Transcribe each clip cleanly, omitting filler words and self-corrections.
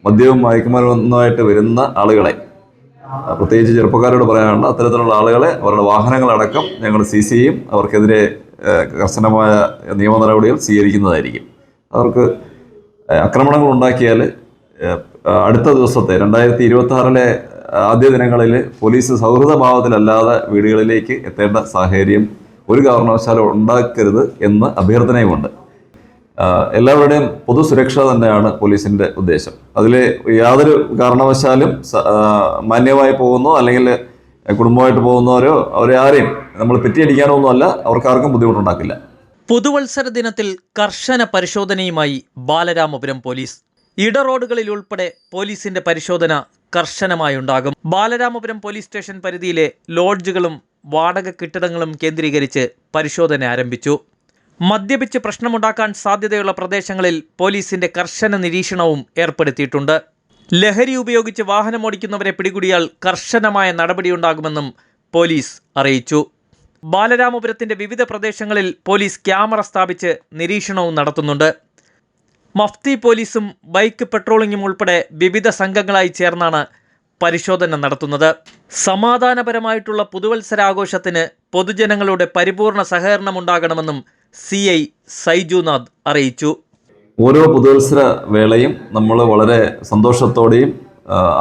മദ്യവും മയക്കുമരുന്നുമായിട്ട് വരുന്ന ആളുകളെ, പ്രത്യേകിച്ച് ചെറുപ്പക്കാരോട് പറയാനുണ്ട്, അത്തരത്തിലുള്ള ആളുകളെ അവരുടെ വാഹനങ്ങളടക്കം ഞങ്ങൾ സീസ് ചെയ്യും. അവർക്കെതിരെ കർശനമായ നിയമ നടപടികൾ സ്വീകരിക്കുന്നതായിരിക്കും. അവർക്ക് ആക്രമണങ്ങൾ ഉണ്ടാക്കിയാൽ അടുത്ത ദിവസത്തെ 2026 ആദ്യ ദിനങ്ങളിൽ പോലീസ് സൗഹൃദഭാവത്തിലല്ലാതെ വീടുകളിലേക്ക് എത്തേണ്ട സാഹചര്യം ഒരു കാരണവശാലും ഉണ്ടാക്കരുത് എന്ന് അഭ്യർത്ഥനയുമുണ്ട്. എല്ലാവരുടെയും പൊതുസുരക്ഷ തന്നെയാണ് പോലീസിൻ്റെ ഉദ്ദേശം. അതിൽ യാതൊരു കാരണവശാലും മാന്യമായി പോകുന്നോ അല്ലെങ്കിൽ കുടുംബമായിട്ട് പോകുന്നവരോ അവരെ ആരെയും നമ്മൾ പെറ്റിയടിക്കാനോ ഒന്നുമല്ല, അവർക്കാർക്കും ബുദ്ധിമുട്ടുണ്ടാക്കില്ല. പുതുവത്സര ദിനത്തിൽ കർശന പരിശോധനയുമായി ബാലരാമപുരം പോലീസ്. ഇടറോഡുകളിൽ ഉൾപ്പെടെ പോലീസിന്റെ പരിശോധന കർശനമായുണ്ടാകും. ബാലരാമപുരം പോലീസ് സ്റ്റേഷൻ പരിധിയിലെ ലോഡ്ജുകളും വാടക കെട്ടിടങ്ങളും കേന്ദ്രീകരിച്ച് പരിശോധന ആരംഭിച്ചു. മദ്യപിച്ച് പ്രശ്നമുണ്ടാക്കാൻ സാധ്യതയുള്ള പ്രദേശങ്ങളിൽ പോലീസിന്റെ കർശന നിരീക്ഷണവും ഏർപ്പെടുത്തിയിട്ടുണ്ട്. ലഹരി ഉപയോഗിച്ച് വാഹനമോടിക്കുന്നവരെ പിടികൂടിയാൽ കർശനമായ നടപടിയുണ്ടാകുമെന്നും പോലീസ് അറിയിച്ചു. ബാലരാമപുരത്തിന്റെ വിവിധ പ്രദേശങ്ങളിൽ പോലീസ് ക്യാമറ സ്ഥാപിച്ച് നിരീക്ഷണവും നടത്തുന്നുണ്ട്. മഫ്തി പോലീസും ബൈക്ക് പെട്രോളിംഗും ഉൾപ്പെടെ വിവിധ സംഘങ്ങളായി ചേർന്നാണ് പരിശോധന നടത്തുന്നത്. സമാധാനപരമായിട്ടുള്ള പുതുവത്സരാഘോഷത്തിന് പൊതുജനങ്ങളുടെ പരിപൂർണ സഹകരണമുണ്ടാകണമെന്നും CI സൈജുനാഥ് അറിയിച്ചു. ഓരോ പുതുവത്സര വേളയും നമ്മൾ വളരെ സന്തോഷത്തോടെയും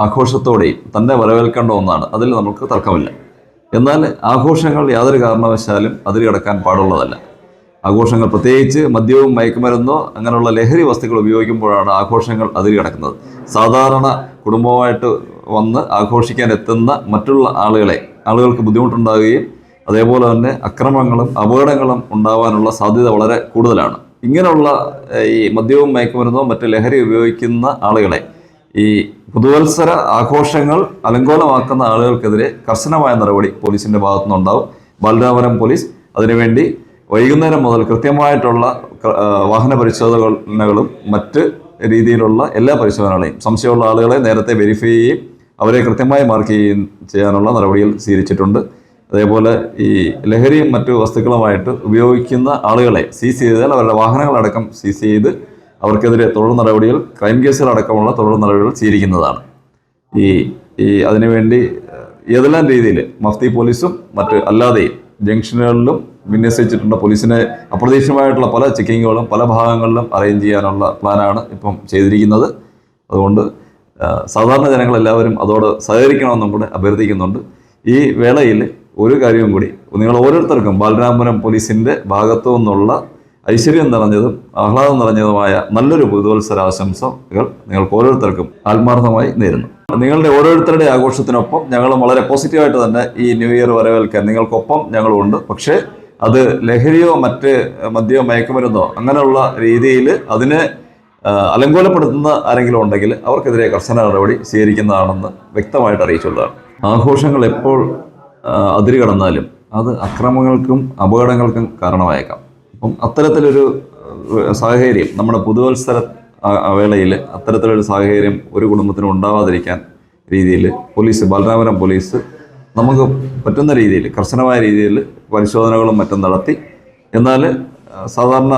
ആഘോഷത്തോടെയും തന്നെ വരവേൽക്കേണ്ട ഒന്നാണ്. അതിൽ നമുക്ക് തർക്കമില്ല. എന്നാൽ ആഘോഷങ്ങൾ യാതൊരു കാരണവശാലും അതിൽ കടക്കാൻ പാടുള്ളതല്ല. ആഘോഷങ്ങൾ, പ്രത്യേകിച്ച് മദ്യവും മയക്കുമരുന്നോ അങ്ങനെയുള്ള ലഹരി വസ്തുക്കൾ ഉപയോഗിക്കുമ്പോഴാണ് ആഘോഷങ്ങൾ അതിൽ കിടക്കുന്നത്. സാധാരണ കുടുംബമായിട്ട് വന്ന് ആഘോഷിക്കാൻ എത്തുന്ന മറ്റുള്ള ആളുകൾക്ക് ബുദ്ധിമുട്ടുണ്ടാകുകയും അതേപോലെ തന്നെ അക്രമങ്ങളും അപകടങ്ങളും ഉണ്ടാവാനുള്ള സാധ്യത വളരെ കൂടുതലാണ്. ഇങ്ങനെയുള്ള ഈ മദ്യവും മയക്കുമരുന്നോ മറ്റ് ലഹരി ഉപയോഗിക്കുന്ന ആളുകളെ, ഈ പുതുവത്സര ആഘോഷങ്ങൾ അലങ്കോലമാക്കുന്ന ആളുകൾക്കെതിരെ കർശനമായ നടപടി പോലീസിൻ്റെ ഭാഗത്തുനിന്നുണ്ടാവും. ബാലരാമപുരം പോലീസ് അതിനുവേണ്ടി വൈകുന്നേരം മുതൽ കൃത്യമായിട്ടുള്ള വാഹന പരിശോധനകളും മറ്റ് രീതിയിലുള്ള എല്ലാ പരിശോധനകളെയും സംശയമുള്ള ആളുകളെ നേരത്തെ വെരിഫൈ ചെയ്യുകയും അവരെ കൃത്യമായി മാർക്ക് ചെയ്യാനുള്ള നടപടികൾ സ്വീകരിച്ചിട്ടുണ്ട്. അതേപോലെ ഈ ലഹരിയും മറ്റു വസ്തുക്കളുമായിട്ട് ഉപയോഗിക്കുന്ന ആളുകളെ സീസ് ചെയ്താൽ അവരുടെ വാഹനങ്ങളടക്കം സീസ് ചെയ്ത് അവർക്കെതിരെ തുടർ നടപടികൾ, ക്രൈം കേസുകളടക്കമുള്ള തുടർ നടപടികൾ സ്വീകരിക്കുന്നതാണ്. അതിനുവേണ്ടി ഏതെല്ലാം രീതിയിൽ മഫ്തി പോലീസും മറ്റ് അല്ലാതെയും ജംഗ്ഷനുകളിലും വിന്യസിച്ചിട്ടുണ്ട്. പോലീസിനെ അപ്രതീക്ഷിതമായിട്ടുള്ള പല ചെക്കിങ്ങുകളും പല ഭാഗങ്ങളിലും അറേഞ്ച് ചെയ്യാനുള്ള പ്ലാനാണ് ഇപ്പം ചെയ്തിരിക്കുന്നത്. അതുകൊണ്ട് സാധാരണ ജനങ്ങളെല്ലാവരും അതോട് സഹകരിക്കണമെന്നും കൂടെ അഭ്യർത്ഥിക്കുന്നുണ്ട്. ഈ വേളയിൽ ഒരു കാര്യവും കൂടി, നിങ്ങൾ ഓരോരുത്തർക്കും ബാലരാമപുരം പോലീസിൻ്റെ ഭാഗത്തു നിന്നുള്ള ഐശ്വര്യം നിറഞ്ഞതും ആഹ്ലാദം നിറഞ്ഞതുമായ നല്ലൊരു പുതുവത്സരാശംസകൾ നിങ്ങൾക്ക് ഓരോരുത്തർക്കും ആത്മാർത്ഥമായി നേരുന്നു. നിങ്ങളുടെ ഓരോരുത്തരുടെ ആഘോഷത്തിനൊപ്പം ഞങ്ങളും വളരെ പോസിറ്റീവായിട്ട് തന്നെ ഈ ന്യൂ ഇയർ വരവേൽക്കാൻ നിങ്ങൾക്കൊപ്പം ഞങ്ങളുമുണ്ട്. പക്ഷേ അത് ലഹരിയോ മറ്റ് മദ്യമോ മയക്കുമരുന്നോ അങ്ങനെയുള്ള രീതിയിൽ അതിനെ അലങ്കോലപ്പെടുത്തുന്ന ആരെങ്കിലും ഉണ്ടെങ്കിൽ അവർക്കെതിരെ കർശന നടപടി സ്വീകരിക്കുന്നതാണെന്ന് വ്യക്തമായിട്ട് അറിയിച്ചുള്ളതാണ്. ആഘോഷങ്ങൾ എപ്പോൾ അതിര് കടന്നാലും അത് അക്രമങ്ങൾക്കും അപകടങ്ങൾക്കും കാരണമായേക്കാം. അപ്പം അത്തരത്തിലൊരു സാഹചര്യം നമ്മുടെ പുതുവത്സര വേളയിൽ അത്തരത്തിലൊരു സാഹചര്യം ഒരു കുടുംബത്തിനും ഉണ്ടാവാതിരിക്കാൻ രീതിയിൽ ബാലരാമപുരം പോലീസ് നമുക്ക് പറ്റുന്ന രീതിയിൽ കർശനമായ രീതിയിൽ പരിശോധനകളും മറ്റും നടത്തി, എന്നാൽ സാധാരണ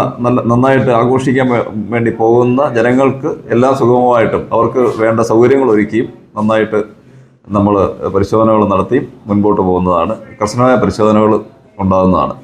നന്നായിട്ട് ആഘോഷിക്കാൻ വേണ്ടി പോകുന്ന ജനങ്ങൾക്ക് എല്ലാം സുഗമമായിട്ടും അവർക്ക് വേണ്ട സൗകര്യങ്ങൾ ഒരുക്കിയും നന്നായിട്ട് നമ്മൾ പരിശോധനകൾ നടത്തി മുൻപോട്ട് പോകുന്നതാണ്. കർശനമായ പരിശോധനകൾ ഉണ്ടാകുന്നതാണ്.